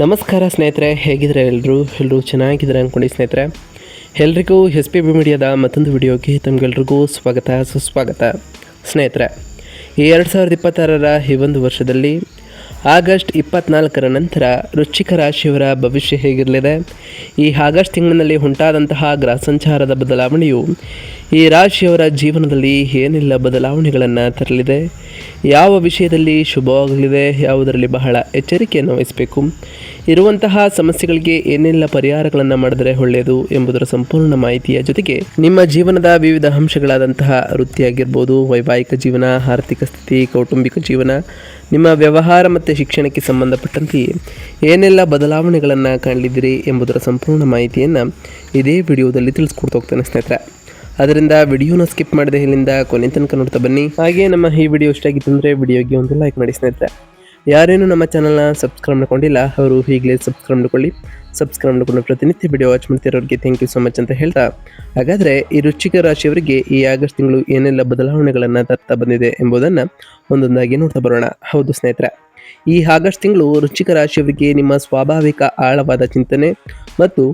ನಮಸ್ಕಾರ ಸ್ನೇಹಿತರೆ, ಹೇಗಿದ್ರೆ ಎಲ್ಲರೂ ಚೆನ್ನಾಗಿದ್ದಾರೆ ಅಂದ್ಕೊಂಡು ಸ್ನೇಹಿತರೆ. ಎಲ್ರಿಗೂ SPB ಮೀಡಿಯಾದ ಮತ್ತೊಂದು ವಿಡಿಯೋಗೆ ತಮಗೆಲ್ರಿಗೂ ಸುಸ್ವಾಗತ. ಸ್ನೇಹಿತರೆ, ಈ 2026ರ ಈ ಒಂದು ವರ್ಷದಲ್ಲಿ ಆಗಸ್ಟ್ 24ರ ನಂತರ ವೃಶ್ಚಿಕ ರಾಶಿಯವರ ಭವಿಷ್ಯ ಹೇಗಿರಲಿದೆ? ಈ ಆಗಸ್ಟ್ ತಿಂಗಳಿನಲ್ಲಿ ಉಂಟಾದಂತಹ ಗ್ರಹ ಸಂಚಾರದ ಬದಲಾವಣೆಯು ಈ ರಾಶಿಯವರ ಜೀವನದಲ್ಲಿ ಏನೆಲ್ಲ ಬದಲಾವಣೆಗಳನ್ನು ತರಲಿದೆ, ಯಾವ ವಿಷಯದಲ್ಲಿ ಶುಭವಾಗಲಿದೆ, ಯಾವುದರಲ್ಲಿ ಬಹಳ ಎಚ್ಚರಿಕೆಯನ್ನು ವಹಿಸಬೇಕು, ಇರುವಂತಹ ಸಮಸ್ಯೆಗಳಿಗೆ ಏನೆಲ್ಲ ಪರಿಹಾರಗಳನ್ನು ಮಾಡಿದರೆ ಒಳ್ಳೆಯದು ಎಂಬುದರ ಸಂಪೂರ್ಣ ಮಾಹಿತಿಯ ಜೊತೆಗೆ ನಿಮ್ಮ ಜೀವನದ ವಿವಿಧ ಅಂಶಗಳಾದಂತಹ ವೃತ್ತಿಯಾಗಿರ್ಬೋದು, ವೈವಾಹಿಕ ಜೀವನ, ಆರ್ಥಿಕ ಸ್ಥಿತಿ, ಕೌಟುಂಬಿಕ ಜೀವನ, ನಿಮ್ಮ ವ್ಯವಹಾರ ಮತ್ತು ಶಿಕ್ಷಣಕ್ಕೆ ಸಂಬಂಧಪಟ್ಟಂತೆ ಏನೆಲ್ಲ ಬದಲಾವಣೆಗಳನ್ನು ಕಾಣಲಿದ್ದೀರಿ ಎಂಬುದರ ಸಂಪೂರ್ಣ ಮಾಹಿತಿಯನ್ನು ಇದೇ ವಿಡಿಯೋದಲ್ಲಿ ತಿಳಿಸ್ಕೊಡ್ತಾ ಹೋಗ್ತೇನೆ ಸ್ನೇಹಿತರೆ. ಅದರಿಂದ ವಿಡಿಯೋನ ಸ್ಕಿಪ್ ಮಾಡದೆ ಇಲ್ಲಿಂದ ಕೊನೆ ತನಕ ನೋಡ್ತಾ ಬನ್ನಿ. ಹಾಗೆ ನಮ್ಮ ಈ ವಿಡಿಯೋ ಇಷ್ಟ ಆಗಿತ್ತು ಅಂದರೆ ವಿಡಿಯೋಗೆ ಒಂದು ಲೈಕ್ ಮಾಡಿ ಸ್ನೇಹಿತರೆ. ಯಾರೇನು ನಮ್ಮ ಚಾನಲ್ನ ಸಬ್ಸ್ಕ್ರೈಬ್ ಮಾಡ್ಕೊಂಡಿಲ್ಲ ಅವರು ಈಗಲೇ ಸಬ್ಸ್ಕ್ರೈಬ್ ಮಾಡ್ಕೊಂಡು ಪ್ರತಿನಿತ್ಯ ವಿಡಿಯೋ ವಾಚ್ ಮಾಡ್ತಿರೋರಿಗೆ ಥ್ಯಾಂಕ್ ಯು ಸೊ ಮಚ್ ಅಂತ ಹೇಳ್ತಾ, ಹಾಗಾದರೆ ಈ ವೃಶ್ಚಿಕ ರಾಶಿಯವರಿಗೆ ಈ ಆಗಸ್ಟ್ ತಿಂಗಳು ಏನೆಲ್ಲ ಬದಲಾವಣೆಗಳನ್ನು ತರ್ತಾ ಬಂದಿದೆ ಎಂಬುದನ್ನು ಒಂದೊಂದಾಗಿ ನೋಡ್ತಾ ಬರೋಣ. ಹೌದು ಸ್ನೇಹಿತರೆ, ಈ ಆಗಸ್ಟ್ ತಿಂಗಳು ವೃಶ್ಚಿಕ ರಾಶಿಯವರಿಗೆ ನಿಮ್ಮ ಸ್ವಾಭಾವಿಕ ಆಳವಾದ ಚಿಂತನೆ ಮತ್ತು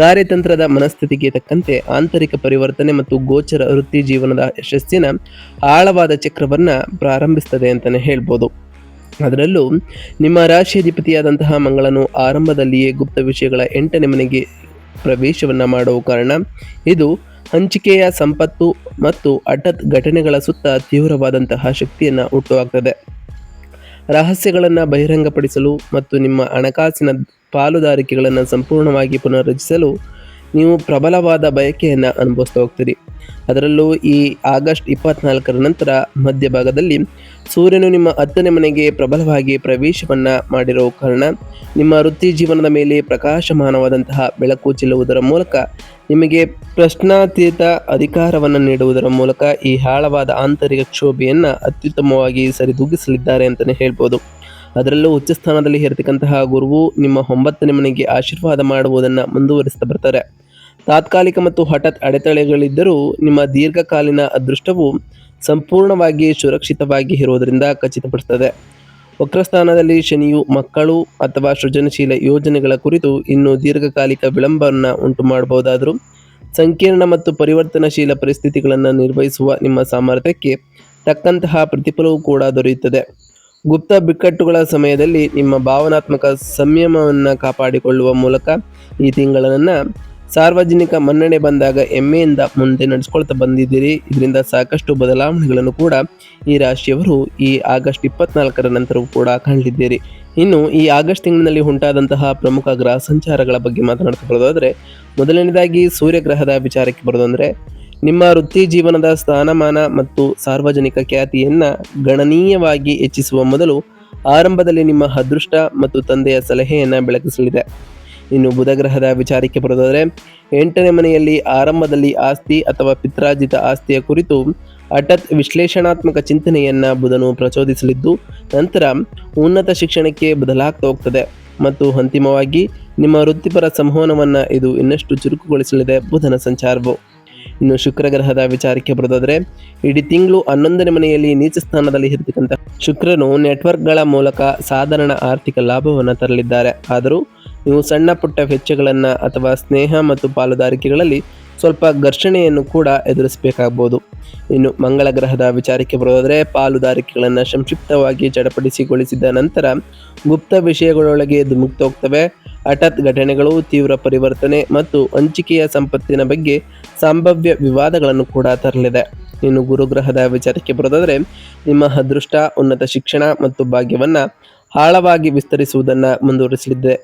ಕಾರ್ಯತಂತ್ರದ ಮನಸ್ಥಿತಿಗೆ ತಕ್ಕಂತೆ ಆಂತರಿಕ ಪರಿವರ್ತನೆ ಮತ್ತು ಗೋಚರ ವೃತ್ತಿ ಜೀವನದ ಯಶಸ್ಸಿನ ಆಳವಾದ ಚಕ್ರವನ್ನು ಪ್ರಾರಂಭಿಸ್ತದೆ ಅಂತಲೇ ಹೇಳ್ಬೋದು. ಅದರಲ್ಲೂ ನಿಮ್ಮ ರಾಶಿಯಾಧಿಪತಿಯಾದಂತಹ ಮಂಗಳನು ಆರಂಭದಲ್ಲಿಯೇ ಗುಪ್ತ ವಿಷಯಗಳ 8ನೇ ಮನೆಗೆ ಪ್ರವೇಶವನ್ನು ಮಾಡುವ ಕಾರಣ ಇದು ಹಂಚಿಕೆಯ ಸಂಪತ್ತು ಮತ್ತು ಹಠಾತ್ ಘಟನೆಗಳ ಸುತ್ತ ತೀವ್ರವಾದಂತಹ ಶಕ್ತಿಯನ್ನು ಹುಟ್ಟುಹಾಕ್ತದೆ. ರಹಸ್ಯಗಳನ್ನು ಬಹಿರಂಗಪಡಿಸಲು ಮತ್ತು ನಿಮ್ಮ ಹಣಕಾಸಿನ ಪಾಲುದಾರಿಕೆಗಳನ್ನು ಸಂಪೂರ್ಣವಾಗಿ ಪುನರ್ರಚಿಸಲು ನೀವು ಪ್ರಬಲವಾದ ಬಯಕೆಯನ್ನು ಅನುಭವಿಸ್ತಾ ಹೋಗ್ತೀರಿ. ಅದರಲ್ಲೂ ಈ ಆಗಸ್ಟ್ 24ರ ನಂತರ ಮಧ್ಯಭಾಗದಲ್ಲಿ ಸೂರ್ಯನು ನಿಮ್ಮ 10ನೇ ಮನೆಗೆ ಪ್ರಬಲವಾಗಿ ಪ್ರವೇಶವನ್ನು ಮಾಡಿರೋ ಕಾರಣ ನಿಮ್ಮ ವೃತ್ತಿ ಜೀವನದ ಮೇಲೆ ಪ್ರಕಾಶಮಾನವಾದಂತಹ ಬೆಳಕು ಚೆಲ್ಲುವುದರ ಮೂಲಕ ನಿಮಗೆ ಪ್ರಶ್ನಾತೀತ ಅಧಿಕಾರವನ್ನು ನೀಡುವುದರ ಮೂಲಕ ಈ ಆಳವಾದ ಆಂತರಿಕ ಕ್ಷೋಭೆಯನ್ನು ಅತ್ಯುತ್ತಮವಾಗಿ ಸರಿದೂಗಿಸಲಿದ್ದಾರೆ ಅಂತಲೇ ಹೇಳ್ಬೋದು. ಅದರಲ್ಲೂ ಉಚ್ಚ ಸ್ಥಾನದಲ್ಲಿ ಇರತಕ್ಕಂತಹ ಗುರುವು ನಿಮ್ಮ 9ನೇ ಮನೆಗೆ ಆಶೀರ್ವಾದ ಮಾಡುವುದನ್ನು ಮುಂದುವರಿಸ್ತಾ ಬರ್ತಾರೆ. ತಾತ್ಕಾಲಿಕ ಮತ್ತು ಹಠಾತ್ ಅಡೆತಡೆಗಳಿದ್ದರೂ ನಿಮ್ಮ ದೀರ್ಘಕಾಲೀನ ಅದೃಷ್ಟವು ಸಂಪೂರ್ಣವಾಗಿ ಸುರಕ್ಷಿತವಾಗಿ ಇರುವುದರಿಂದ ಖಚಿತಪಡಿಸುತ್ತದೆ. ವಕ್ರಸ್ಥಾನದಲ್ಲಿ ಶನಿಯು ಮಕ್ಕಳು ಅಥವಾ ಸೃಜನಶೀಲ ಯೋಜನೆಗಳ ಕುರಿತು ಇನ್ನೂ ದೀರ್ಘಕಾಲಿಕ ವಿಳಂಬವನ್ನು ಉಂಟು ಮಾಡಬಹುದಾದರೂ ಸಂಕೀರ್ಣ ಮತ್ತು ಪರಿವರ್ತನಶೀಲ ಪರಿಸ್ಥಿತಿಗಳನ್ನು ನಿರ್ವಹಿಸುವ ನಿಮ್ಮ ಸಾಮರ್ಥ್ಯಕ್ಕೆ ತಕ್ಕಂತಹ ಪ್ರತಿಫಲವೂ ಕೂಡ ದೊರೆಯುತ್ತದೆ. ಗುಪ್ತ ಬಿಕ್ಕಟ್ಟುಗಳ ಸಮಯದಲ್ಲಿ ನಿಮ್ಮ ಭಾವನಾತ್ಮಕ ಸಂಯಮವನ್ನು ಕಾಪಾಡಿಕೊಳ್ಳುವ ಮೂಲಕ ಈ ತಿಂಗಳನ್ನು ಸಾರ್ವಜನಿಕ ಮನ್ನಣೆ ಬಂದಾಗ ಹೆಮ್ಮೆಯಿಂದ ಮುಂದೆ ನಡೆಸ್ಕೊಳ್ತಾ ಬಂದಿದ್ದೀರಿ. ಇದರಿಂದ ಸಾಕಷ್ಟು ಬದಲಾವಣೆಗಳನ್ನು ಕೂಡ ಈ ರಾಶಿಯವರು ಈ ಆಗಸ್ಟ್ 24ರ ನಂತರವೂ ಕೂಡ ಕಾಣಲಿದ್ದೀರಿ. ಇನ್ನು ಈ ಆಗಸ್ಟ್ ತಿಂಗಳಿನಲ್ಲಿ ಉಂಟಾದಂತಹ ಪ್ರಮುಖ ಗ್ರಹ ಸಂಚಾರಗಳ ಬಗ್ಗೆ ಮಾತನಾಡ್ತಾ ಬರೋದಾದರೆ, ಮೊದಲನೇದಾಗಿ ಸೂರ್ಯಗ್ರಹದ ವಿಚಾರಕ್ಕೆ ಬರೋದಂದರೆ, ನಿಮ್ಮ ವೃತ್ತಿ ಜೀವನದ ಸ್ಥಾನಮಾನ ಮತ್ತು ಸಾರ್ವಜನಿಕ ಖ್ಯಾತಿಯನ್ನು ಗಣನೀಯವಾಗಿ ಹೆಚ್ಚಿಸುವ ಮೊದಲು ಆರಂಭದಲ್ಲಿ ನಿಮ್ಮ ಅದೃಷ್ಟ ಮತ್ತು ತಂದೆಯ ಸಲಹೆಯನ್ನು ಬೆಳಗಿಸಲಿದೆ. ಇನ್ನು ಬುಧಗ್ರಹದ ವಿಚಾರಕ್ಕೆ ಬರೋದಾದರೆ, 8ನೇ ಮನೆಯಲ್ಲಿ ಆರಂಭದಲ್ಲಿ ಆಸ್ತಿ ಅಥವಾ ಪಿತ್ರಾರ್ಜಿತ ಆಸ್ತಿಯ ಕುರಿತು ಹಠಾತ್ ವಿಶ್ಲೇಷಣಾತ್ಮಕ ಚಿಂತನೆಯನ್ನು ಬುಧನು ಪ್ರಚೋದಿಸಲಿದ್ದು, ನಂತರ ಉನ್ನತ ಶಿಕ್ಷಣಕ್ಕೆ ಬದಲಾಗ್ತಾ ಹೋಗ್ತದೆ ಮತ್ತು ಅಂತಿಮವಾಗಿ ನಿಮ್ಮ ವೃತ್ತಿಪರ ಸಂವಹನವನ್ನು ಇದು ಇನ್ನಷ್ಟು ಚುರುಕುಗೊಳಿಸಲಿದೆ ಬುಧನ ಸಂಚಾರವು. ಇನ್ನು ಶುಕ್ರಗ್ರಹದ ವಿಚಾರಕ್ಕೆ ಬರೋದಾದರೆ, ಇಡೀ ತಿಂಗಳು 11ನೇ ಮನೆಯಲ್ಲಿ ನೀಚ ಸ್ಥಾನದಲ್ಲಿ ಇರತಕ್ಕಂಥ ಶುಕ್ರನು ನೆಟ್ವರ್ಕ್ಗಳ ಮೂಲಕ ಸಾಧಾರಣ ಆರ್ಥಿಕ ಲಾಭವನ್ನು ತರಲಿದ್ದಾರೆ. ಆದರೂ ನೀವು ಸಣ್ಣ ಪುಟ್ಟ ವೆಚ್ಚಗಳನ್ನು ಅಥವಾ ಸ್ನೇಹ ಮತ್ತು ಪಾಲುದಾರಿಕೆಗಳಲ್ಲಿ ಸ್ವಲ್ಪ ಘರ್ಷಣೆಯನ್ನು ಕೂಡ ಎದುರಿಸಬೇಕಾಗಬಹುದು. ಇನ್ನು ಮಂಗಳ ಗ್ರಹದ ವಿಚಾರಕ್ಕೆ ಬರೋದಾದರೆ, ಪಾಲುದಾರಿಕೆಗಳನ್ನು ಸಂಕ್ಷಿಪ್ತವಾಗಿ ಚಡಪಡಿಸಿಗೊಳಿಸಿದ ನಂತರ ಗುಪ್ತ ವಿಷಯಗಳೊಳಗೆ ಧುಮುಕ್ತಾ ಹೋಗ್ತವೆ. ಹಠಾತ್ ಘಟನೆಗಳು, ತೀವ್ರ ಪರಿವರ್ತನೆ ಮತ್ತು ಹಂಚಿಕೆಯ ಸಂಪತ್ತಿನ ಬಗ್ಗೆ ಸಂಭಾವ್ಯ ವಿವಾದಗಳನ್ನು ಕೂಡ ತರಲಿದೆ. ಇನ್ನು ಗುರುಗ್ರಹದ ವಿಚಾರಕ್ಕೆ ಬರೋದಾದರೆ, ನಿಮ್ಮ ಅದೃಷ್ಟ, ಉನ್ನತ ಶಿಕ್ಷಣ ಮತ್ತು ಭಾಗ್ಯವನ್ನು ಆಳವಾಗಿ ವಿಸ್ತರಿಸುವುದನ್ನು ಮುಂದುವರಿಸಲಿದೆ.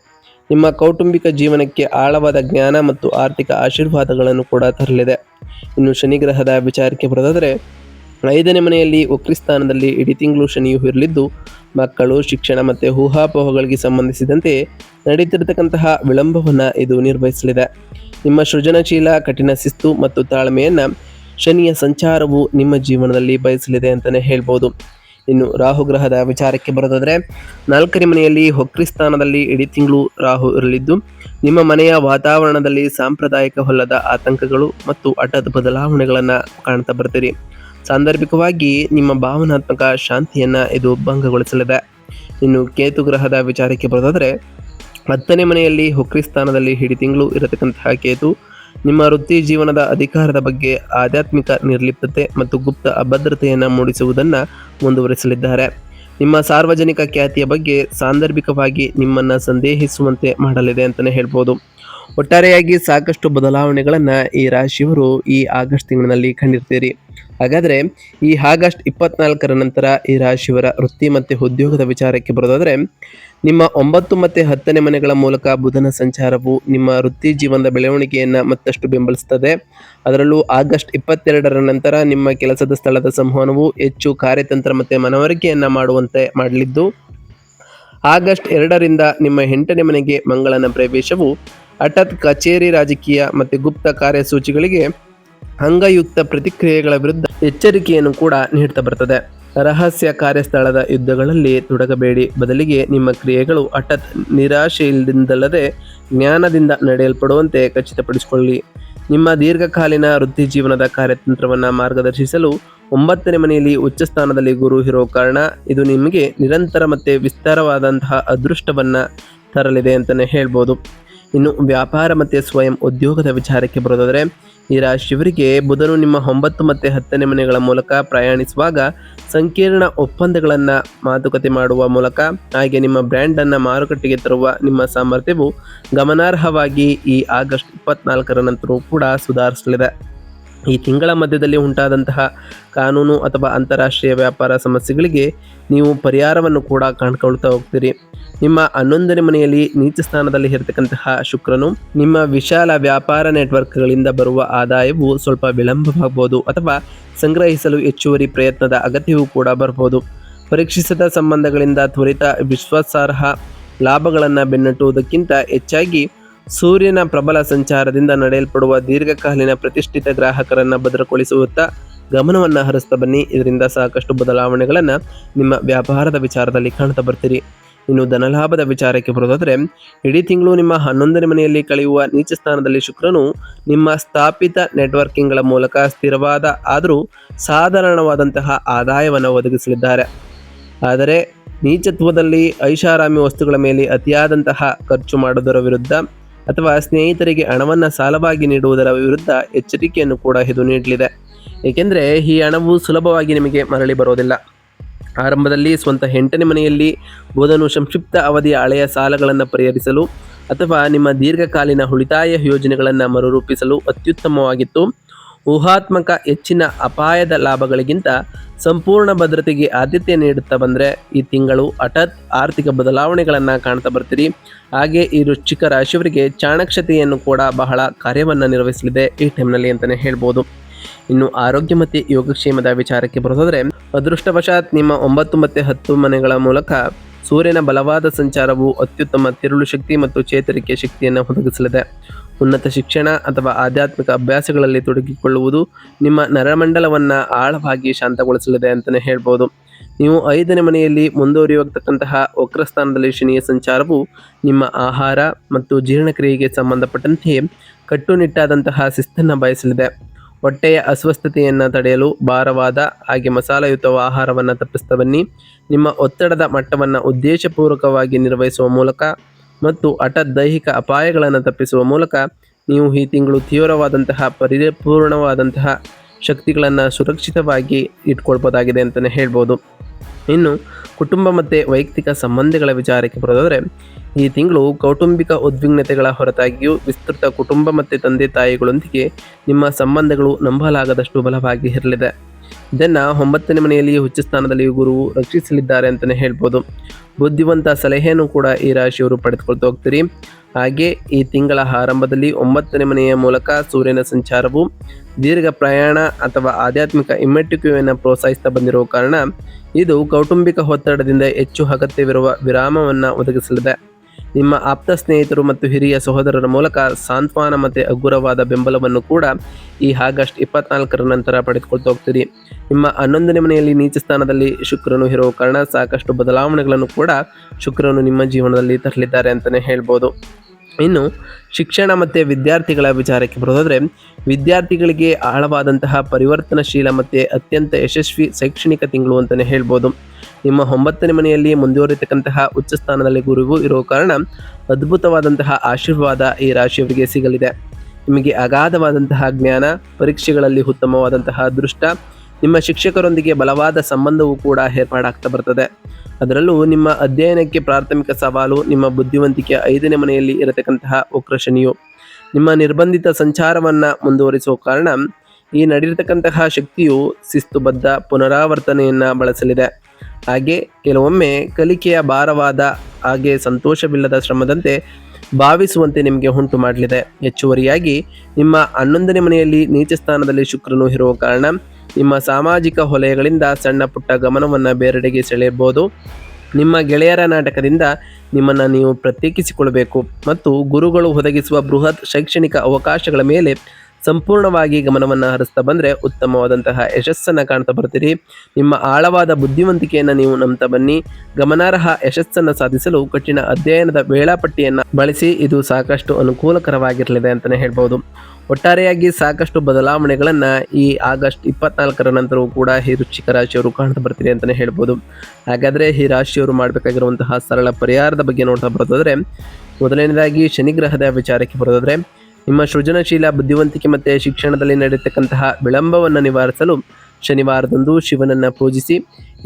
ನಿಮ್ಮ ಕೌಟುಂಬಿಕ ಜೀವನಕ್ಕೆ ಆಳವಾದ ಜ್ಞಾನ ಮತ್ತು ಆರ್ಥಿಕ ಆಶೀರ್ವಾದಗಳನ್ನು ಕೂಡ ತರಲಿದೆ. ಇನ್ನು ಶನಿಗ್ರಹದ ವಿಚಾರಕ್ಕೆ ಬರೋದಾದರೆ, 5ನೇ ಮನೆಯಲ್ಲಿ ವಕ್ರಿಸ್ಥಾನದಲ್ಲಿ ಇಡೀ ತಿಂಗಳು ಶನಿಯು ಇರಲಿದ್ದು, ಮಕ್ಕಳು, ಶಿಕ್ಷಣ ಮತ್ತು ಊಹಾಪೋಹಗಳಿಗೆ ಸಂಬಂಧಿಸಿದಂತೆ ನಡೀತಿರತಕ್ಕಂತಹ ವಿಳಂಬವನ್ನು ಇದು ನಿರ್ವಹಿಸಲಿದೆ. ನಿಮ್ಮ ಸೃಜನಶೀಲ, ಕಠಿಣ ಶಿಸ್ತು ಮತ್ತು ತಾಳ್ಮೆಯನ್ನು ಶನಿಯ ಸಂಚಾರವು ನಿಮ್ಮ ಜೀವನದಲ್ಲಿ ಬಯಸಲಿದೆ ಅಂತಲೇ ಹೇಳ್ಬೋದು. ಇನ್ನು ರಾಹುಗ್ರಹದ ವಿಚಾರಕ್ಕೆ ಬರೋದಾದರೆ, 4ನೇ ಮನೆಯಲ್ಲಿ ವಕ್ರಿಸ್ಥಾನದಲ್ಲಿ ಇಡೀ ತಿಂಗಳು ರಾಹು ಇರಲಿದ್ದು, ನಿಮ್ಮ ಮನೆಯ ವಾತಾವರಣದಲ್ಲಿ ಸಾಂಪ್ರದಾಯಿಕವಲ್ಲದ ಆತಂಕಗಳು ಮತ್ತು ಹಠಾತ್ ಬದಲಾವಣೆಗಳನ್ನು ಕಾಣ್ತಾ ಬರ್ತೀರಿ. ಸಾಂದರ್ಭಿಕವಾಗಿ ನಿಮ್ಮ ಭಾವನಾತ್ಮಕ ಶಾಂತಿಯನ್ನು ಇದು ಭಂಗಗೊಳಿಸಲಿದೆ. ಇನ್ನು ಕೇತು ಗ್ರಹದ ವಿಚಾರಕ್ಕೆ ಬರೋದಾದರೆ, 10ನೇ ಮನೆಯಲ್ಲಿ ವಕ್ರಿ ಸ್ಥಾನದಲ್ಲಿ ಇಡೀ ತಿಂಗಳು ಇರತಕ್ಕಂತಹ ಕೇತು ನಿಮ್ಮ ವೃತ್ತಿ ಜೀವನದ ಅಧಿಕಾರದ ಬಗ್ಗೆ ಆಧ್ಯಾತ್ಮಿಕ ನಿರ್ಲಿಪ್ತತೆ ಮತ್ತು ಗುಪ್ತ ಅಭದ್ರತೆಯನ್ನು ಮೂಡಿಸುವುದನ್ನು ಮುಂದುವರಿಸಲಿದ್ದಾರೆ. ನಿಮ್ಮ ಸಾರ್ವಜನಿಕ ಖ್ಯಾತಿಯ ಬಗ್ಗೆ ಸಾಂದರ್ಭಿಕವಾಗಿ ನಿಮ್ಮನ್ನು ಸಂದೇಹಿಸುವಂತೆ ಮಾಡಲಿದೆ ಅಂತಲೇ ಹೇಳ್ಬೋದು. ಒಟ್ಟಾರೆಯಾಗಿ ಸಾಕಷ್ಟು ಬದಲಾವಣೆಗಳನ್ನು ಈ ರಾಶಿಯವರು ಈ ಆಗಸ್ಟ್ ತಿಂಗಳಿನಲ್ಲಿ ಕಂಡಿರ್ತೀರಿ. ಹಾಗಾದರೆ ಈ ಆಗಸ್ಟ್ 24ರ ನಂತರ ಈ ರಾಶಿಯವರ ವೃತ್ತಿ ಮತ್ತು ಉದ್ಯೋಗದ ವಿಚಾರಕ್ಕೆ ಬರೋದಾದರೆ, ನಿಮ್ಮ 9 ಮತ್ತು 10ನೇ ಮನೆಗಳ ಮೂಲಕ ಬುಧನ ಸಂಚಾರವು ನಿಮ್ಮ ವೃತ್ತಿ ಜೀವನದ ಬೆಳವಣಿಗೆಯನ್ನು ಮತ್ತಷ್ಟು ಬೆಂಬಲಿಸುತ್ತದೆ. ಅದರಲ್ಲೂ ಆಗಸ್ಟ್ 22ರ ನಂತರ ನಿಮ್ಮ ಕೆಲಸದ ಸ್ಥಳದ ಸಂವಹನವು ಹೆಚ್ಚು ಕಾರ್ಯತಂತ್ರ ಮತ್ತು ಮನವರಿಕೆಯನ್ನು ಮಾಡುವಂತೆ ಮಾಡಲಿದ್ದು, ಆಗಸ್ಟ್ 2ರಿಂದ ನಿಮ್ಮ 8ನೇ ಮನೆಗೆ ಮಂಗಳನ ಪ್ರವೇಶವು ಹಠಾತ್ ಕಚೇರಿ, ರಾಜಕೀಯ ಮತ್ತು ಗುಪ್ತ ಕಾರ್ಯಸೂಚಿಗಳಿಗೆ ಅಂಗಯುಕ್ತ ಪ್ರತಿಕ್ರಿಯೆಗಳ ವಿರುದ್ಧ ಎಚ್ಚರಿಕೆಯನ್ನು ಕೂಡ ನೀಡ್ತಾ ಬರ್ತದೆ. ರಹಸ್ಯ ಕಾರ್ಯಸ್ಥಳದ ಯುದ್ಧಗಳಲ್ಲಿ ತೊಡಗಬೇಡಿ, ಬದಲಿಗೆ ನಿಮ್ಮ ಕ್ರಿಯೆಗಳು ಹಠಾತ್ ನಿರಾಶೆಯಿಂದಲ್ಲದೆ ಜ್ಞಾನದಿಂದ ನಡೆಯಲ್ಪಡುವಂತೆ ಖಚಿತಪಡಿಸಿಕೊಳ್ಳಿ. ನಿಮ್ಮ ದೀರ್ಘಕಾಲೀನ ವೃತ್ತಿ ಜೀವನದ ಕಾರ್ಯತಂತ್ರವನ್ನು ಮಾರ್ಗದರ್ಶಿಸಲು 9ನೇ ಮನೆಯಲ್ಲಿ ಉಚ್ಚ ಸ್ಥಾನದಲ್ಲಿ ಗುರು ಇರೋ ಕಾರಣ ಇದು ನಿಮಗೆ ನಿರಂತರ ಮತ್ತು ವಿಸ್ತಾರವಾದಂತಹ ಅದೃಷ್ಟವನ್ನು ತರಲಿದೆ ಅಂತಲೇ ಹೇಳ್ಬೋದು. ಇನ್ನು ವ್ಯಾಪಾರ ಮತ್ತು ಸ್ವಯಂ ಉದ್ಯೋಗದ ವಿಚಾರಕ್ಕೆ ಬರೋದಾದರೆ, ಈ ರಾಶಿಯವರಿಗೆ ಬುಧನು ನಿಮ್ಮ 9 ಮತ್ತು 10ನೇ ಮನೆಗಳ ಮೂಲಕ ಪ್ರಯಾಣಿಸುವಾಗ ಸಂಕೀರ್ಣ ಒಪ್ಪಂದಗಳನ್ನು ಮಾತುಕತೆ ಮಾಡುವ ಮೂಲಕ ಹಾಗೆ ನಿಮ್ಮ ಬ್ರ್ಯಾಂಡನ್ನು ಮಾರುಕಟ್ಟೆಗೆ ತರುವ ನಿಮ್ಮ ಸಾಮರ್ಥ್ಯವು ಗಮನಾರ್ಹವಾಗಿ ಈ ಆಗಸ್ಟ್ 24ರ ನಂತರವೂ ಕೂಡ ಸುಧಾರಿಸಲಿದೆ. ಈ ತಿಂಗಳ ಮಧ್ಯದಲ್ಲಿ ಉಂಟಾದಂತಹ ಕಾನೂನು ಅಥವಾ ಅಂತಾರಾಷ್ಟ್ರೀಯ ವ್ಯಾಪಾರ ಸಮಸ್ಯೆಗಳಿಗೆ ನೀವು ಪರಿಹಾರವನ್ನು ಕೂಡ ಕಂಡುಕೊಳ್ತಾ ಹೋಗ್ತೀರಿ. ನಿಮ್ಮ 11ನೇ ಮನೆಯಲ್ಲಿ ನೀಚ ಸ್ಥಾನದಲ್ಲಿ ಇರತಕ್ಕಂತಹ ಶುಕ್ರನು ನಿಮ್ಮ ವಿಶಾಲ ವ್ಯಾಪಾರ ನೆಟ್ವರ್ಕ್ಗಳಿಂದ ಬರುವ ಆದಾಯವು ಸ್ವಲ್ಪ ವಿಳಂಬವಾಗಬಹುದು ಅಥವಾ ಸಂಗ್ರಹಿಸಲು ಹೆಚ್ಚುವರಿ ಪ್ರಯತ್ನದ ಅಗತ್ಯವೂ ಕೂಡ ಬರ್ಬೋದು. ಪರೀಕ್ಷಿಸದ ಸಂಬಂಧಗಳಿಂದ ತ್ವರಿತ ವಿಶ್ವಾಸಾರ್ಹ ಲಾಭಗಳನ್ನು ಬೆನ್ನಟ್ಟುವುದಕ್ಕಿಂತ ಹೆಚ್ಚಾಗಿ ಸೂರ್ಯನ ಪ್ರಬಲ ಸಂಚಾರದಿಂದ ನಡೆಯಲ್ಪಡುವ ದೀರ್ಘಕಾಲೀನ ಪ್ರತಿಷ್ಠಿತ ಗ್ರಾಹಕರನ್ನು ಭದ್ರಗೊಳಿಸುವತ್ತ ಗಮನವನ್ನು ಹರಿಸ್ತಾ ಬನ್ನಿ. ಇದರಿಂದ ಸಾಕಷ್ಟು ಬದಲಾವಣೆಗಳನ್ನು ನಿಮ್ಮ ವ್ಯಾಪಾರದ ವಿಚಾರದಲ್ಲಿ ಕಾಣ್ತಾ ಬರ್ತೀರಿ. ಇನ್ನು ಧನಲಾಭದ ವಿಚಾರಕ್ಕೆ ಬರೋದಾದರೆ, ಇಡೀ ತಿಂಗಳು ನಿಮ್ಮ 11ನೇ ಮನೆಯಲ್ಲಿ ಕಳೆಯುವ ನೀಚ ಸ್ಥಾನದಲ್ಲಿ ಶುಕ್ರನು ನಿಮ್ಮ ಸ್ಥಾಪಿತ ನೆಟ್ವರ್ಕಿಂಗ್ಗಳ ಮೂಲಕ ಸ್ಥಿರವಾದ ಆದರೂ ಸಾಧಾರಣವಾದಂತಹ ಆದಾಯವನ್ನು ಒದಗಿಸಲಿದ್ದಾರೆ. ಆದರೆ ನೀಚತ್ವದಲ್ಲಿ ಐಷಾರಾಮಿ ವಸ್ತುಗಳ ಮೇಲೆ ಅತಿಯಾದಂತಹ ಖರ್ಚು ಮಾಡುವುದರ ವಿರುದ್ಧ ಅಥವಾ ಸ್ನೇಹಿತರಿಗೆ ಹಣವನ್ನು ಸಾಲವಾಗಿ ನೀಡುವುದರ ವಿರುದ್ಧ ಎಚ್ಚರಿಕೆಯನ್ನು ಕೂಡ ಇದು ನೀಡಲಿದೆ. ಏಕೆಂದರೆ ಈ ಹಣವು ಸುಲಭವಾಗಿ ನಿಮಗೆ ಮರಳಿ ಬರೋದಿಲ್ಲ. ಆರಂಭದಲ್ಲಿ ಸ್ವಂತ 8ನೇ ಮನೆಯಲ್ಲಿ ಬುಧನು ಸಂಕ್ಷಿಪ್ತ ಅವಧಿಯ ಹಳೆಯ ಸಾಲಗಳನ್ನು ಪರಿಹರಿಸಲು ಅಥವಾ ನಿಮ್ಮ ದೀರ್ಘಕಾಲೀನ ಉಳಿತಾಯ ಯೋಜನೆಗಳನ್ನು ಮರುರೂಪಿಸಲು ಅತ್ಯುತ್ತಮವಾಗಿತ್ತು. ಊಹಾತ್ಮಕ ಹೆಚ್ಚಿನ ಅಪಾಯದ ಲಾಭಗಳಿಗಿಂತ ಸಂಪೂರ್ಣ ಭದ್ರತೆಗೆ ಆದ್ಯತೆ ನೀಡುತ್ತಾ ಬಂದರೆ ಈ ತಿಂಗಳು ಹಠಾತ್ ಆರ್ಥಿಕ ಬದಲಾವಣೆಗಳನ್ನು ಕಾಣ್ತಾ ಬರ್ತೀರಿ. ಹಾಗೆ ಈ ವೃಶ್ಚಿಕ ರಾಶಿಯವರಿಗೆ ಚಾಣಕ್ಷತೆಯನ್ನು ಕೂಡ ಬಹಳ ಕಾರ್ಯವನ್ನು ನಿರ್ವಹಿಸಲಿದೆ ಈ ಟೈಮ್ನಲ್ಲಿ ಅಂತಲೇ ಹೇಳ್ಬೋದು. ಇನ್ನು ಆರೋಗ್ಯ ಮತ್ತು ಯೋಗಕ್ಷೇಮದ ವಿಚಾರಕ್ಕೆ ಬರೋದಾದರೆ, ಅದೃಷ್ಟವಶಾತ್ ನಿಮ್ಮ 9 ಮತ್ತು 10 ಮನೆಗಳ ಮೂಲಕ ಸೂರ್ಯನ ಬಲವಾದ ಸಂಚಾರವು ಅತ್ಯುತ್ತಮ ತಿರುಳು ಶಕ್ತಿ ಮತ್ತು ಚೇತರಿಕೆ ಶಕ್ತಿಯನ್ನು ಒದಗಿಸಲಿದೆ. ಉನ್ನತ ಶಿಕ್ಷಣ ಅಥವಾ ಆಧ್ಯಾತ್ಮಿಕ ಅಭ್ಯಾಸಗಳಲ್ಲಿ ತೊಡಗಿಕೊಳ್ಳುವುದು ನಿಮ್ಮ ನರಮಂಡಲವನ್ನು ಆಳವಾಗಿ ಶಾಂತಗೊಳಿಸಲಿದೆ ಅಂತಲೇ ಹೇಳ್ಬೋದು. ನೀವು 5ನೇ ಮನೆಯಲ್ಲಿ ಮುಂದುವರಿಯತಕ್ಕಂತಹ ವಕ್ರಸ್ಥಾನದಲ್ಲಿ ಶನಿಯ ಸಂಚಾರವು ನಿಮ್ಮ ಆಹಾರ ಮತ್ತು ಜೀರ್ಣಕ್ರಿಯೆಗೆ ಸಂಬಂಧಪಟ್ಟಂತೆ ಕಟ್ಟುನಿಟ್ಟಾದಂತಹ ಶಿಸ್ತನ್ನು ಬಯಸಲಿದೆ. ಹೊಟ್ಟೆಯ ಅಸ್ವಸ್ಥತೆಯನ್ನು ತಡೆಯಲು ಭಾರವಾದ ಹಾಗೆ ಮಸಾಲೆಯುತ ಆಹಾರವನ್ನು ತಪ್ಪಿಸ್ತಾ ಬನ್ನಿ. ನಿಮ್ಮ ಒತ್ತಡದ ಮಟ್ಟವನ್ನು ಉದ್ದೇಶಪೂರ್ವಕವಾಗಿ ನಿರ್ವಹಿಸುವ ಮೂಲಕ ಮತ್ತು ಹಠಾತ್ ದೈಹಿಕ ಅಪಾಯಗಳನ್ನು ತಪ್ಪಿಸುವ ಮೂಲಕ ನೀವು ಈ ತಿಂಗಳು ತೀವ್ರವಾದಂತಹ ಪರಿಪೂರ್ಣವಾದಂತಹ ಶಕ್ತಿಗಳನ್ನು ಸುರಕ್ಷಿತವಾಗಿ ಇಟ್ಕೊಳ್ಬೋದಾಗಿದೆ ಅಂತಲೇ ಹೇಳ್ಬೋದು. ಇನ್ನು ಕುಟುಂಬ ಮತ್ತು ವೈಯಕ್ತಿಕ ಸಂಬಂಧಗಳ ವಿಚಾರಕ್ಕೆ ಬರೋದಾದರೆ, ಈ ತಿಂಗಳು ಕೌಟುಂಬಿಕ ಉದ್ವಿಗ್ನತೆಗಳ ಹೊರತಾಗಿಯೂ ವಿಸ್ತೃತ ಕುಟುಂಬ ಮತ್ತು ತಂದೆ ತಾಯಿಗಳೊಂದಿಗೆ ನಿಮ್ಮ ಸಂಬಂಧಗಳು ನಂಬಲಾಗದಷ್ಟು ಬಲವಾಗಿ ಇರಲಿದೆ. ಇದನ್ನು 9ನೇ ಮನೆಯಲ್ಲಿ ಉಚ್ಚ ಸ್ಥಾನದಲ್ಲಿ ಗುರುವು ರಕ್ಷಿಸಲಿದ್ದಾರೆ ಅಂತಲೇ ಹೇಳ್ಬೋದು. ಬುದ್ಧಿವಂತ ಸಲಹೆಯನ್ನು ಕೂಡ ಈ ರಾಶಿಯವರು ಪಡೆದುಕೊಳ್ತಾ ಹೋಗ್ತೀರಿ. ಹಾಗೆ ಈ ತಿಂಗಳ ಆರಂಭದಲ್ಲಿ 9ನೇ ಮನೆಯ ಮೂಲಕ ಸೂರ್ಯನ ಸಂಚಾರವು ದೀರ್ಘ ಪ್ರಯಾಣ ಅಥವಾ ಆಧ್ಯಾತ್ಮಿಕ ಹಿಮ್ಮೆಟ್ಟುವಿಕೆಯನ್ನು ಪ್ರೋತ್ಸಾಹಿಸ್ತಾ ಬಂದಿರುವ ಕಾರಣ ಇದು ಕೌಟುಂಬಿಕ ಒತ್ತಡದಿಂದ ಹೆಚ್ಚು ಅಗತ್ಯವಿರುವ ವಿರಾಮವನ್ನು ಒದಗಿಸಲಿದೆ. ನಿಮ್ಮ ಆಪ್ತ ಸ್ನೇಹಿತರು ಮತ್ತು ಹಿರಿಯ ಸಹೋದರರ ಮೂಲಕ ಸಾಂತ್ವನ ಮತ್ತು ಹಗುರವಾದ ಬೆಂಬಲವನ್ನು ಕೂಡ ಈ ಆಗಸ್ಟ್ 24ರ ನಂತರ ಪಡೆದುಕೊಳ್ತಾ ಹೋಗ್ತೀರಿ. ನಿಮ್ಮ 11ನೇ ಮನೆಯಲ್ಲಿ ನೀಚ ಸ್ಥಾನದಲ್ಲಿ ಶುಕ್ರನು ಇರುವ ಕಾರಣ ಸಾಕಷ್ಟು ಬದಲಾವಣೆಗಳನ್ನು ಕೂಡ ಶುಕ್ರನು ನಿಮ್ಮ ಜೀವನದಲ್ಲಿ ತರಲಿದ್ದಾರೆ ಅಂತಲೇ ಹೇಳ್ಬೋದು. ಇನ್ನು ಶಿಕ್ಷಣ ಮತ್ತು ವಿದ್ಯಾರ್ಥಿಗಳ ವಿಚಾರಕ್ಕೆ ಬರೋದಾದರೆ, ವಿದ್ಯಾರ್ಥಿಗಳಿಗೆ ಆಳವಾದಂತಹ ಪರಿವರ್ತನಶೀಲ ಮತ್ತು ಅತ್ಯಂತ ಯಶಸ್ವಿ ಶೈಕ್ಷಣಿಕ ತಿಂಗಳು ಅಂತಲೇ ಹೇಳ್ಬೋದು. ನಿಮ್ಮ 9ನೇ ಮನೆಯಲ್ಲಿ ಮುಂದುವರಿತಕ್ಕಂತಹ ಉಚ್ಚ ಸ್ಥಾನದಲ್ಲಿ ಗುರುವು ಇರೋ ಕಾರಣ ಅದ್ಭುತವಾದಂತಹ ಆಶೀರ್ವಾದ ಈ ರಾಶಿಯವರಿಗೆ ಸಿಗಲಿದೆ. ನಿಮಗೆ ಅಗಾಧವಾದಂತಹ ಜ್ಞಾನ, ಪರೀಕ್ಷೆಗಳಲ್ಲಿ ಉತ್ತಮವಾದಂತಹ ಅದೃಷ್ಟ, ನಿಮ್ಮ ಶಿಕ್ಷಕರೊಂದಿಗೆ ಬಲವಾದ ಸಂಬಂಧವೂ ಕೂಡ ಏರ್ಪಾಡಾಗ್ತಾ ಬರ್ತದೆ. ಅದರಲ್ಲೂ ನಿಮ್ಮ ಅಧ್ಯಯನಕ್ಕೆ ಪ್ರಾಥಮಿಕ ಸವಾಲು ನಿಮ್ಮ ಬುದ್ಧಿವಂತಿಕೆ 5ನೇ ಮನೆಯಲ್ಲಿ ಇರತಕ್ಕಂತಹ ವಕ್ರಶನಿಯು ನಿಮ್ಮ ನಿರ್ಬಂಧಿತ ಸಂಚಾರವನ್ನು ಮುಂದುವರಿಸುವ ಕಾರಣ ಈ ನಡೆಯತಕ್ಕಂತಹ ಶಕ್ತಿಯು ಶಿಸ್ತುಬದ್ಧ ಪುನರಾವರ್ತನೆಯನ್ನು ಬಳಸಲಿದೆ. ಹಾಗೆ ಕೆಲವೊಮ್ಮೆ ಕಲಿಕೆಯ ಭಾರವಾದ ಹಾಗೆ ಸಂತೋಷವಿಲ್ಲದ ಶ್ರಮದಂತೆ ಭಾವಿಸುವಂತೆ ನಿಮಗೆ ಉಂಟು ಮಾಡಲಿದೆ. ಹೆಚ್ಚುವರಿಯಾಗಿ ನಿಮ್ಮ 11ನೇ ಮನೆಯಲ್ಲಿ ನೀಚ ಸ್ಥಾನದಲ್ಲಿ ಶುಕ್ರನು ಇರುವ ಕಾರಣ ನಿಮ್ಮ ಸಾಮಾಜಿಕ ವಲಯಗಳಿಂದ ಸಣ್ಣ ಪುಟ್ಟ ಗಮನವನ್ನು ಬೇರೆಡೆಗೆ ಸೆಳೆಯಬಹುದು. ನಿಮ್ಮ ಗೆಳೆಯರ ನಾಟಕದಿಂದ ನಿಮ್ಮನ್ನು ನೀವು ಪ್ರತ್ಯೇಕಿಸಿಕೊಳ್ಳಬೇಕು ಮತ್ತು ಗುರುಗಳು ಒದಗಿಸುವ ಬೃಹತ್ ಶೈಕ್ಷಣಿಕ ಅವಕಾಶಗಳ ಮೇಲೆ ಸಂಪೂರ್ಣವಾಗಿ ಗಮನವನ್ನು ಹರಿಸ್ತಾ ಬಂದರೆ ಉತ್ತಮವಾದಂತಹ ಯಶಸ್ಸನ್ನು ಕಾಣ್ತಾ ಬರ್ತೀರಿ. ನಿಮ್ಮ ಆಳವಾದ ಬುದ್ಧಿವಂತಿಕೆಯನ್ನು ನೀವು ನಂಬ್ತಾ ಬನ್ನಿ. ಗಮನಾರ್ಹ ಯಶಸ್ಸನ್ನು ಸಾಧಿಸಲು ಕಠಿಣ ಅಧ್ಯಯನದ ವೇಳಾಪಟ್ಟಿಯನ್ನು ಬಳಸಿ. ಇದು ಸಾಕಷ್ಟು ಅನುಕೂಲಕರವಾಗಿರಲಿದೆ ಅಂತಲೇ ಹೇಳ್ಬೋದು. ಒಟ್ಟಾರೆಯಾಗಿ ಸಾಕಷ್ಟು ಬದಲಾವಣೆಗಳನ್ನು ಈ ಆಗಸ್ಟ್ 24ರ ನಂತರವೂ ಕೂಡ ಈ ವೃಶ್ಚಿಕ ರಾಶಿಯವರು ಕಾಣ್ತಾ ಬರ್ತೀರಿ ಅಂತಲೇ ಹೇಳ್ಬೋದು. ಹಾಗಾದರೆ ಈ ರಾಶಿಯವರು ಮಾಡಬೇಕಾಗಿರುವಂತಹ ಸರಳ ಪರಿಹಾರದ ಬಗ್ಗೆ ನೋಡ್ತಾ ಬರೋದಾದರೆ, ಮೊದಲನೇದಾಗಿ ಶನಿಗ್ರಹದ ವಿಚಾರಕ್ಕೆ ಬರೋದಾದರೆ, ನಿಮ್ಮ ಸೃಜನಶೀಲ ಬುದ್ಧಿವಂತಿಕೆ ಮತ್ತು ಶಿಕ್ಷಣದಲ್ಲಿ ನಡೆಯತಕ್ಕಂತಹ ವಿಳಂಬವನ್ನು ನಿವಾರಿಸಲು ಶನಿವಾರದಂದು ಶಿವನನ್ನು ಪೂಜಿಸಿ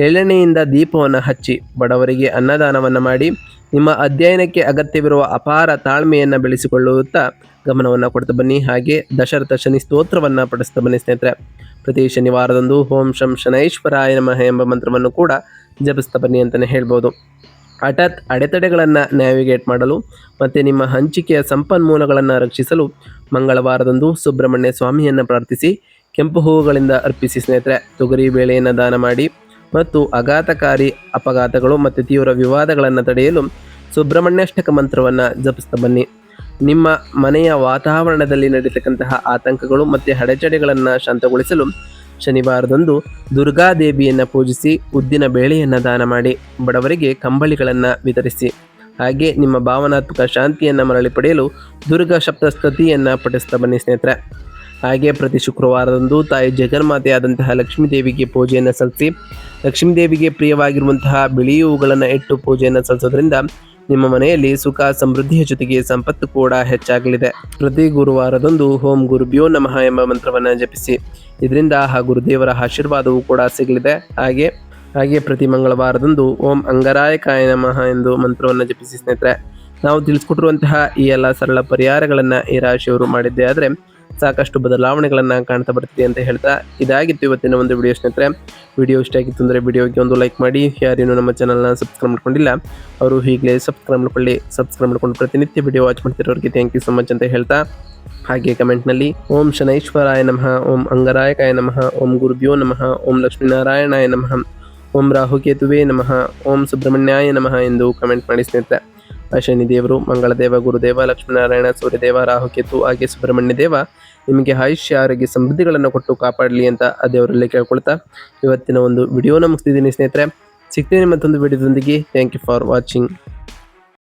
ಎಳ್ಳೆಣ್ಣೆಯಿಂದ ದೀಪವನ್ನು ಹಚ್ಚಿ ಬಡವರಿಗೆ ಅನ್ನದಾನವನ್ನು ಮಾಡಿ ನಿಮ್ಮ ಅಧ್ಯಯನಕ್ಕೆ ಅಗತ್ಯವಿರುವ ಅಪಾರ ತಾಳ್ಮೆಯನ್ನು ಬೆಳೆಸಿಕೊಳ್ಳುತ್ತಾ ಗಮನವನ್ನು ಕೊಡ್ತಾ ಬನ್ನಿ. ಹಾಗೆ ದಶರಥ ಶನಿ ಸ್ತೋತ್ರವನ್ನು ಪಠಿಸ್ತಾ ಬನ್ನಿ ಸ್ನೇಹಿತರೆ. ಪ್ರತಿ ಶನಿವಾರದಂದು ಓಂ ಶಂ ಶನೈಶ್ವರಾಯ ನಮಃ ಎಂಬ ಮಂತ್ರವನ್ನು ಕೂಡ ಜಪಿಸ್ತಾ ಬನ್ನಿ ಅಂತಲೇ ಹೇಳ್ಬೋದು. ಹಠಾತ್ ಅಡೆತಡೆಗಳನ್ನು ನ್ಯಾವಿಗೇಟ್ ಮಾಡಲು ಮತ್ತು ನಿಮ್ಮ ಹಂಚಿಕೆಯ ಸಂಪನ್ಮೂಲಗಳನ್ನು ರಕ್ಷಿಸಲು ಮಂಗಳವಾರದಂದು ಸುಬ್ರಹ್ಮಣ್ಯ ಸ್ವಾಮಿಯನ್ನು ಪ್ರಾರ್ಥಿಸಿ ಕೆಂಪು ಹೂವುಗಳಿಂದ ಅರ್ಪಿಸಿ ಸ್ನೇಹಿತರೆ. ತೊಗರಿ ಬೇಳೆಯನ್ನು ದಾನ ಮಾಡಿ ಮತ್ತು ಆಘಾತಕಾರಿ ಅಪಘಾತಗಳು ಮತ್ತು ತೀವ್ರ ವಿವಾದಗಳನ್ನು ತಡೆಯಲು ಸುಬ್ರಹ್ಮಣ್ಯಾಷ್ಟಕ ಮಂತ್ರವನ್ನು ಜಪಿಸ್ತಾ ಬನ್ನಿ. ನಿಮ್ಮ ಮನೆಯ ವಾತಾವರಣದಲ್ಲಿ ನಡೀತಕ್ಕಂತಹ ಆತಂಕಗಳು ಮತ್ತು ಅಡೆತಡೆಗಳನ್ನು ಶಾಂತಗೊಳಿಸಲು ಶನಿವಾರದಂದು ದುರ್ಗಾದೇವಿಯನ್ನು ಪೂಜಿಸಿ ಉದ್ದಿನ ಬೇಳೆಯನ್ನು ದಾನ ಮಾಡಿ ಬಡವರಿಗೆ ಕಂಬಳಿಗಳನ್ನು ವಿತರಿಸಿ. ಹಾಗೆ ನಿಮ್ಮ ಭಾವನಾತ್ಮಕ ಶಾಂತಿಯನ್ನು ಮರಳಿ ಪಡೆಯಲು ದುರ್ಗಾ ಸಪ್ತಸ್ತುತಿಯನ್ನು ಪಠಿಸ್ತಾ ಬನ್ನಿ ಸ್ನೇಹಿತರೆ. ಹಾಗೆ ಪ್ರತಿ ಶುಕ್ರವಾರದಂದು ತಾಯಿ ಜಗನ್ಮಾತೆಯಾದಂತಹ ಲಕ್ಷ್ಮೀದೇವಿಗೆ ಪೂಜೆಯನ್ನು ಸಲ್ಲಿಸಿ ಲಕ್ಷ್ಮೀದೇವಿಗೆ ಪ್ರಿಯವಾಗಿರುವಂತಹ ಬಿಳಿ ಹೂಗಳನ್ನು ಇಟ್ಟು ಪೂಜೆಯನ್ನು ಸಲ್ಲಿಸೋದ್ರಿಂದ ನಿಮ್ಮ ಮನೆಯಲ್ಲಿ ಸುಖ ಸಮೃದ್ಧಿಯ ಜೊತೆಗೆ ಸಂಪತ್ತು ಕೂಡ ಹೆಚ್ಚಾಗಲಿದೆ. ಪ್ರತಿ ಗುರುವಾರದಂದು ಓಂ ಗುರುಭ್ಯೋ ನಮಃ ಎಂಬ ಮಂತ್ರವನ್ನು ಜಪಿಸಿ. ಇದರಿಂದ ಆ ಗುರುದೇವರ ಆಶೀರ್ವಾದವೂ ಕೂಡ ಸಿಗಲಿದೆ. ಹಾಗೆ ಪ್ರತಿ ಮಂಗಳವಾರದಂದು ಓಂ ಅಂಗರಾಯಕಾಯ ನಮಃ ಎಂದು ಮಂತ್ರವನ್ನು ಜಪಿಸಿ ಸ್ನೇಹಿತರೆ. ನಾವು ತಿಳಿಸ್ಕೊಟ್ಟಿರುವಂತಹ ಈ ಎಲ್ಲ ಸರಳ ಪರಿಹಾರಗಳನ್ನು ಈ ರಾಶಿಯವರು ಮಾಡಿದ್ದೇ ಆದರೆ ಸಾಕಷ್ಟು ಬದಲಾವಣೆಗಳನ್ನು ಕಾಣ್ತಾ ಬರ್ತೀವಿ ಅಂತ ಹೇಳ್ತಾ ಇದಾಗಿತ್ತು ಇವತ್ತಿನ ಒಂದು ವಿಡಿಯೋ ಸ್ನೇಹಿತರೆ. ವಿಡಿಯೋ ಇಷ್ಟ ಆಗಿತ್ತು ಅಂದರೆ ವಿಡಿಯೋಗೆ ಒಂದು ಲೈಕ್ ಮಾಡಿ. ಯಾರೇನು ನಮ್ಮ ಚಾನಲ್ನ ಸಬ್ಸ್ಕ್ರೈಬ್ ಮಾಡ್ಕೊಂಡಿಲ್ಲ ಅವರು ಈಗಲೇ ಸಬ್ಸ್ಕ್ರೈಬ್ ಮಾಡ್ಕೊಂಡು ಪ್ರತಿನಿತ್ಯ ವಿಡಿಯೋ ವಾಚ್ ಮಾಡ್ತಿರೋರಿಗೆ ಥ್ಯಾಂಕ್ ಯು ಸೊ ಮಚ್ ಅಂತ ಹೇಳ್ತಾ, ಹಾಗೆ ಕಮೆಂಟ್ನಲ್ಲಿ ಓಂ ಶನೈಶ್ವರಾಯ ನಮಃ, ಓಂ ಅಂಗರಾಯಕಾಯ ನಮಃ, ಓಂ ಗುರುಭ್ಯೋ ನಮಃ, ಓಂ ಲಕ್ಷ್ಮೀನಾರಾಯಣಾಯ ನಮಃ, ಓಂ ರಾಹುಕೇತುವೇ ನಮಃ, ಓಂ ಸುಬ್ರಹ್ಮಣ್ಯಾಯ ನಮಃ ಎಂದು ಕಮೆಂಟ್ ಮಾಡಿ ಸ್ನೇಹಿತರೆ. ಶನಿದೇವರು, ಮಂಗಳದೇವ, ಗುರುದೇವ, ಲಕ್ಷ್ಮೀನಾರಾಯಣ, ಸೂರ್ಯದೇವ, ರಾಹುಕೇತು ಹಾಗೆ ಸುಬ್ರಹ್ಮಣ್ಯ ದೇವ ನಿಮಗೆ ಆಯುಷ್ಯ ಆರೋಗ್ಯ ಸಮೃದ್ಧಿಗಳನ್ನು ಕೊಟ್ಟು ಕಾಪಾಡಲಿ ಅಂತ ಆ ದೇವರಲ್ಲಿ ಕೇಳ್ಕೊಳ್ತಾ ಇವತ್ತಿನ ಒಂದು ವಿಡಿಯೋನ ಮುಗಿಸ್ತಿದ್ದೀನಿ ಸ್ನೇಹಿತರೆ. ಸಿಗ್ತೀನಿ ಮತ್ತೊಂದು ವಿಡಿಯೋದೊಂದಿಗೆ. Thank you for watching.